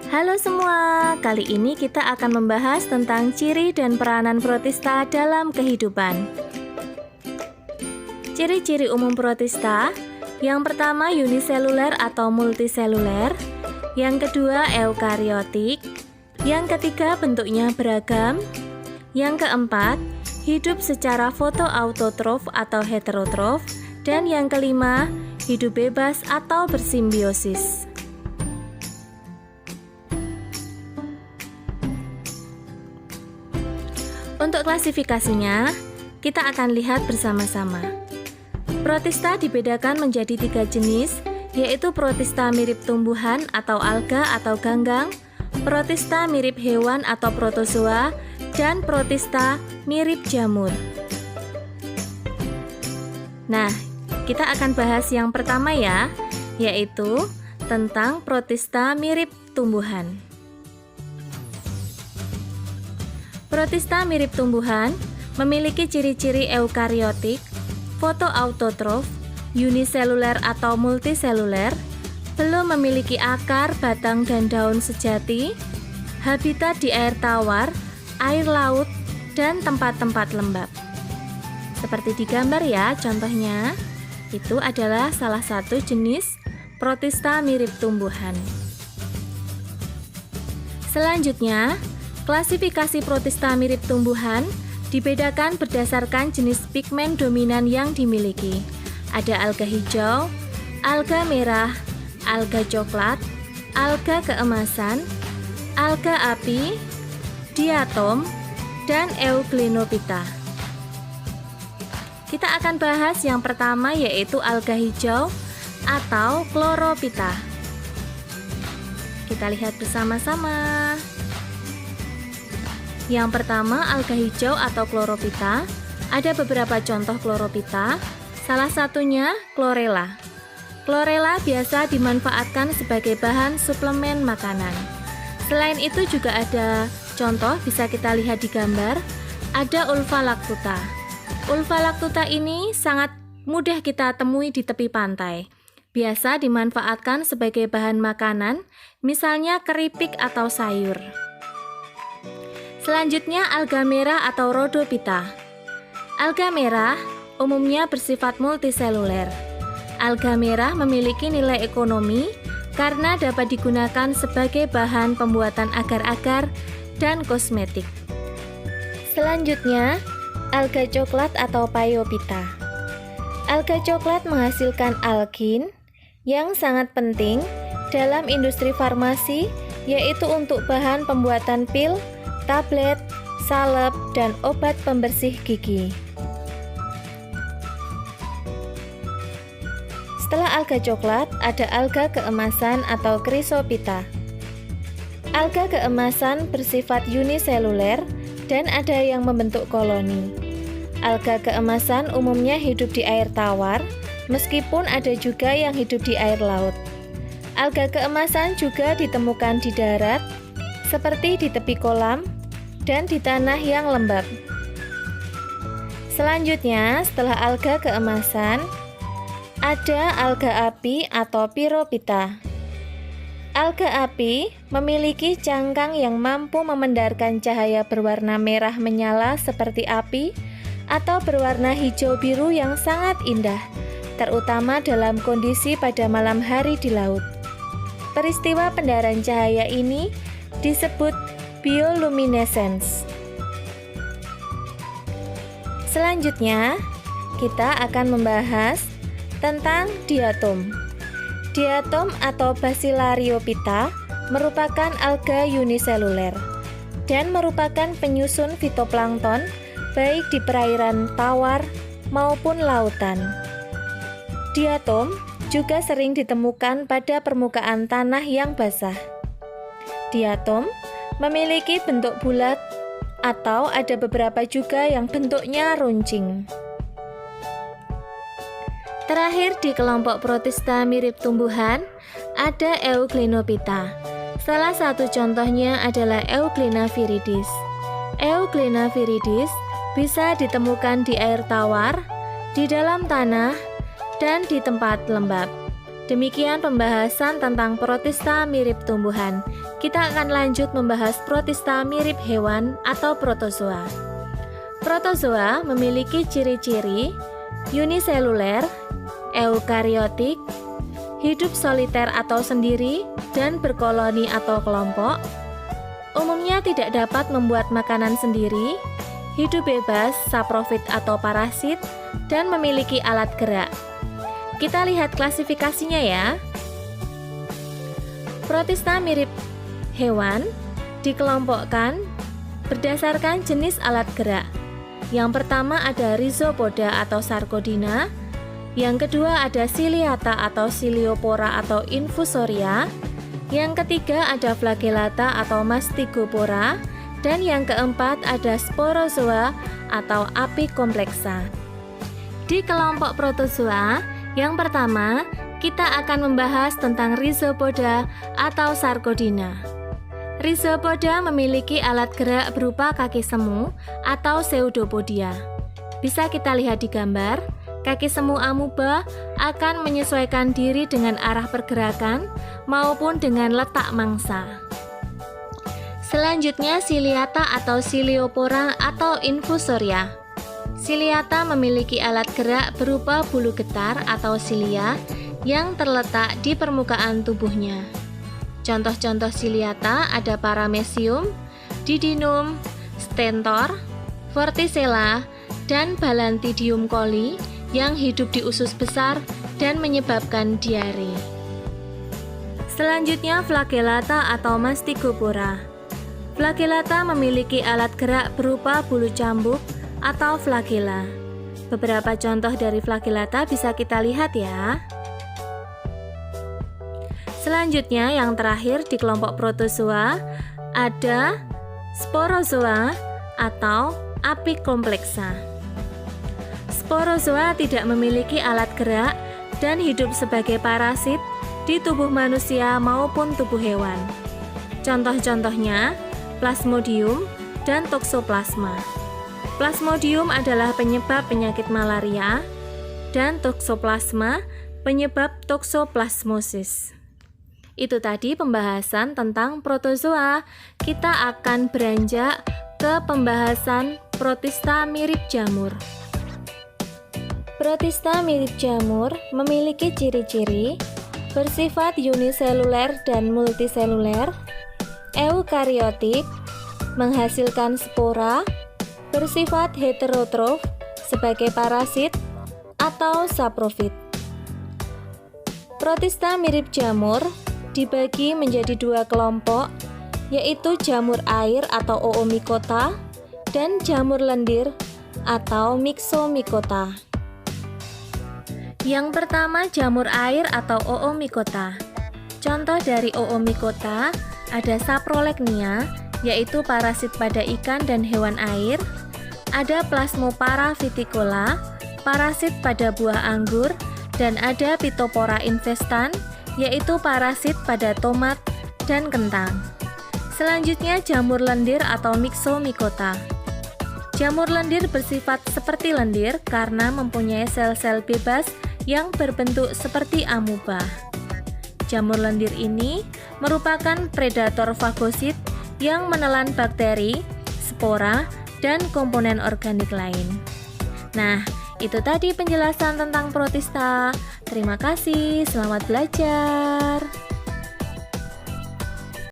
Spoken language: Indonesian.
Halo semua, kali ini kita akan membahas tentang ciri dan peranan protista dalam kehidupan. Ciri-ciri umum protista, yang pertama uniseluler atau multiseluler, yang kedua eukariotik, yang ketiga bentuknya beragam, yang keempat hidup secara fotoautotrof atau heterotrof, dan yang kelima hidup bebas atau bersimbiosis. Untuk klasifikasinya, kita akan lihat bersama-sama. Protista dibedakan menjadi 3 jenis, yaitu protista mirip tumbuhan atau alga atau ganggang, protista mirip hewan atau protozoa, dan protista mirip jamur. Nah, kita akan bahas yang pertama ya, yaitu tentang protista mirip tumbuhan. Protista mirip tumbuhan memiliki ciri-ciri eukariotik, fotoautotrof, uniseluler atau multiseluler, belum memiliki akar, batang, dan daun sejati, habitat di air tawar, air laut, dan tempat-tempat lembab. Seperti di gambar ya, contohnya, itu adalah salah satu jenis protista mirip tumbuhan. Selanjutnya, klasifikasi protista mirip tumbuhan dibedakan berdasarkan jenis pigmen dominan yang dimiliki. Ada alga hijau, alga merah, alga coklat, alga keemasan, alga api, diatom, dan euglenophyta. Kita akan bahas yang pertama yaitu alga hijau atau chlorophyta. Kita lihat bersama-sama. Yang pertama, alga hijau atau chlorophyta. Ada beberapa contoh chlorophyta, salah satunya chlorella. Chlorella biasa dimanfaatkan sebagai bahan suplemen makanan. Selain itu juga ada contoh, bisa kita lihat di gambar, ada Ulva lactuta. Ulva lactuta ini sangat mudah kita temui di tepi pantai. Biasa dimanfaatkan sebagai bahan makanan, misalnya keripik atau sayur. Selanjutnya alga merah atau rhodophyta. Alga merah umumnya bersifat multiseluler. Alga merah memiliki nilai ekonomi karena dapat digunakan sebagai bahan pembuatan agar-agar dan kosmetik. Selanjutnya, alga coklat atau phaeophyta. Alga coklat menghasilkan algin yang sangat penting dalam industri farmasi, yaitu untuk bahan pembuatan pil, tablet, salep, dan obat pembersih gigi. Setelah alga coklat, ada alga keemasan atau chrysophyta. Alga keemasan bersifat uniseluler dan ada yang membentuk koloni. Alga keemasan umumnya hidup di air tawar, meskipun ada juga yang hidup di air laut. Alga keemasan juga ditemukan di darat, seperti di tepi kolam, dan di tanah yang lembab. Selanjutnya, setelah alga keemasan, ada alga api atau pyrophyta. Alga api memiliki cangkang yang mampu memandarkan cahaya berwarna merah menyala seperti api atau berwarna hijau biru yang sangat indah, terutama dalam kondisi pada malam hari di laut. Peristiwa pendaran cahaya ini disebut bioluminescence. Selanjutnya, kita akan membahas tentang diatom. Diatom atau Bacillariophyta merupakan alga uniseluler dan merupakan penyusun fitoplankton baik di perairan tawar maupun lautan. Diatom juga sering ditemukan pada permukaan tanah yang basah. Diatom memiliki bentuk bulat atau ada beberapa juga yang bentuknya runcing. Terakhir di kelompok protista mirip tumbuhan, ada Euglenophyta. Salah satu contohnya adalah Euglena viridis. Euglena viridis bisa ditemukan di air tawar, di dalam tanah, dan di tempat lembab. Demikian pembahasan tentang protista mirip tumbuhan. Kita akan lanjut membahas protista mirip hewan atau protozoa. Protozoa memiliki ciri-ciri uniseluler, eukariotik, hidup soliter atau sendiri, dan berkoloni atau kelompok. Umumnya tidak dapat membuat makanan sendiri, hidup bebas, saprofit atau parasit, dan memiliki alat gerak. Kita lihat klasifikasinya ya. Protista mirip hewan dikelompokkan berdasarkan jenis alat gerak. Yang pertama ada Rhizopoda atau Sarcodina, yang kedua ada Ciliata atau Ciliopora atau Infusoria, yang ketiga ada Flagellata atau Mastigopora, dan yang keempat ada Sporozoa atau Apicomplexa. Di kelompok protozoa, yang pertama kita akan membahas tentang Rhizopoda atau Sarcodina. Rhizopoda memiliki alat gerak berupa kaki semu atau pseudopodia. Bisa kita lihat di gambar, kaki semu amuba akan menyesuaikan diri dengan arah pergerakan maupun dengan letak mangsa. Selanjutnya Ciliata atau Ciliopora atau Infusoria. Ciliata memiliki alat gerak berupa bulu getar atau cilia yang terletak di permukaan tubuhnya. Contoh-contoh Ciliata ada Paramecium, Didinum, Stentor, Vorticella, dan Balantidium coli yang hidup di usus besar dan menyebabkan diare. Selanjutnya Flagellata atau Mastigopora. Flagellata memiliki alat gerak berupa bulu cambuk atau flagella. Beberapa contoh dari flagellata bisa kita lihat ya. Selanjutnya yang terakhir di kelompok protozoa ada Sporozoa atau Apicomplexa. Sporozoa tidak memiliki alat gerak dan hidup sebagai parasit di tubuh manusia maupun tubuh hewan. Contoh-contohnya Plasmodium dan Toxoplasma. Plasmodium adalah penyebab penyakit malaria dan Toxoplasma penyebab toxoplasmosis. Itu tadi pembahasan tentang protozoa. Kita akan beranjak ke pembahasan protista mirip jamur. Protista mirip jamur memiliki ciri-ciri bersifat uniseluler dan multiseluler, eukariotik, menghasilkan spora, bersifat heterotrof sebagai parasit atau saprofit. Protista mirip jamur dibagi menjadi dua kelompok, yaitu jamur air atau Oomycota dan jamur lendir atau Myxomycota. Yang pertama jamur air atau Oomycota. Contoh dari Oomycota ada Saprolegnia, yaitu parasit pada ikan dan hewan air. Ada Plasmopara viticola, parasit pada buah anggur, dan ada Phytophthora infestan, yaitu parasit pada tomat dan kentang. Selanjutnya jamur lendir atau Myxomycota. Jamur lendir bersifat seperti lendir karena mempunyai sel-sel bebas yang berbentuk seperti amuba. Jamur lendir ini merupakan predator fagosit yang menelan bakteri, spora, dan komponen organik lain. Nah, itu tadi penjelasan tentang protista. Terima kasih, selamat belajar.